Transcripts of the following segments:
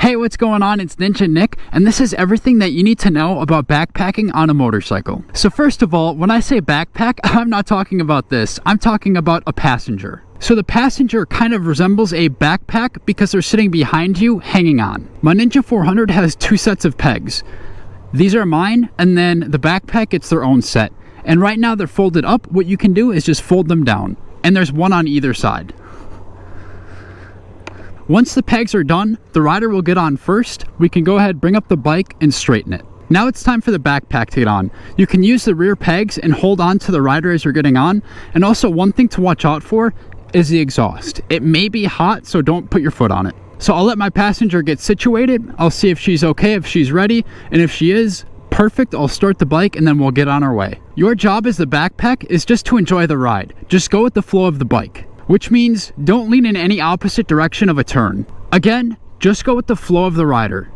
Hey, what's going on? It's Ninja Nick, and this is everything that you need to know about backpacking on a motorcycle. So first of all, when I say backpack, I'm not talking about this. I'm talking about a passenger. So the passenger kind of resembles a backpack because they're sitting behind you, hanging on. My Ninja 400 has two sets of pegs. These are mine, and then the backpack gets their own set. And right now they're folded up. What you can do is just fold them down, and there's one on either side. Once the pegs are done, the rider will get on first. We can go ahead, bring up the bike, and straighten it. Now it's time for the backpack to get on. You can use the rear pegs and hold on to the rider as you're getting on. And also one thing to watch out for is the exhaust. It may be hot, so don't put your foot on it. So I'll let my passenger get situated. I'll see if she's okay, if she's ready, and if she is, perfect, I'll start the bike and then we'll get on our way. Your job as the backpack is just to enjoy the ride. Just go with the flow of the bike. Which means don't lean in any opposite direction of a turn. Again, just go with the flow of the rider.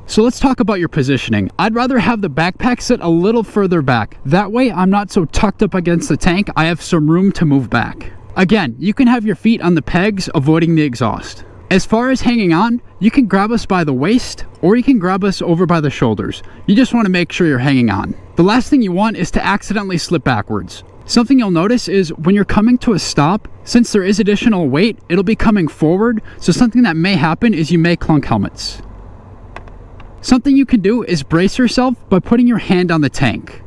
So let's talk about your positioning. I'd rather have the backpack sit a little further back. That way I'm not so tucked up against the tank, I have some room to move back. Again, you can have your feet on the pegs, avoiding the exhaust. As far as hanging on, you can grab us by the waist or you can grab us over by the shoulders. You just want to make sure you're hanging on. The last thing you want is to accidentally slip backwards. Something you'll notice is when you're coming to a stop, since there is additional weight, it'll be coming forward, so something that may happen is you may clunk helmets. Something you can do is brace yourself by putting your hand on the tank.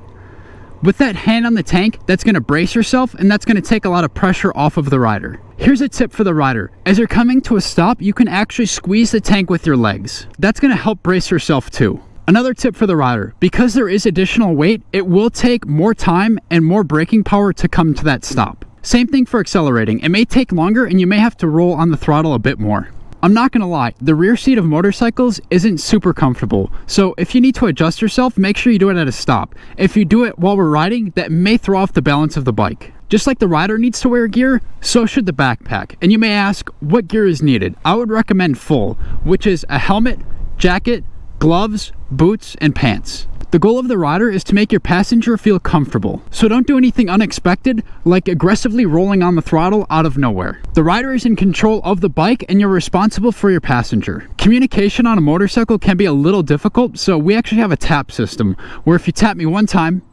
With that hand on the tank, that's going to brace yourself and that's going to take a lot of pressure off of the rider. Here's a tip for the rider. As you're coming to a stop, you can actually squeeze the tank with your legs. That's going to help brace yourself too. Another tip for the rider, because there is additional weight, it will take more time and more braking power to come to that stop. Same thing for accelerating. It may take longer and you may have to roll on the throttle a bit more. I'm not gonna lie, the rear seat of motorcycles isn't super comfortable. So if you need to adjust yourself, make sure you do it at a stop. If you do it while we're riding, that may throw off the balance of the bike. Just like the rider needs to wear gear, so should the backpack. And you may ask, what gear is needed? I would recommend full, which is a helmet, jacket, gloves, boots, and pants. The goal of the rider is to make your passenger feel comfortable. So don't do anything unexpected, like aggressively rolling on the throttle out of nowhere. The rider is in control of the bike and you're responsible for your passenger. Communication on a motorcycle can be a little difficult, so we actually have a tap system, where if you tap me one time,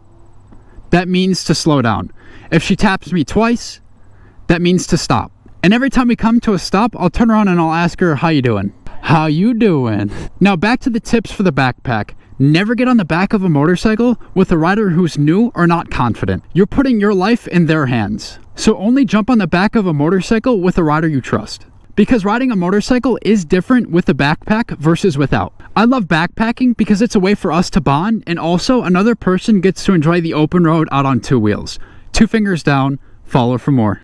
that means to slow down. If she taps me twice, that means to stop. And every time we come to a stop, I'll turn around and I'll ask her, how you doing? How you doing? Now back to the tips for the backpack. Never get on the back of a motorcycle with a rider who's new or not confident. You're putting your life in their hands. So only jump on the back of a motorcycle with a rider you trust. Because riding a motorcycle is different with a backpack versus without. I love backpacking because it's a way for us to bond, and also another person gets to enjoy the open road out on two wheels. 2 fingers down, follow for more.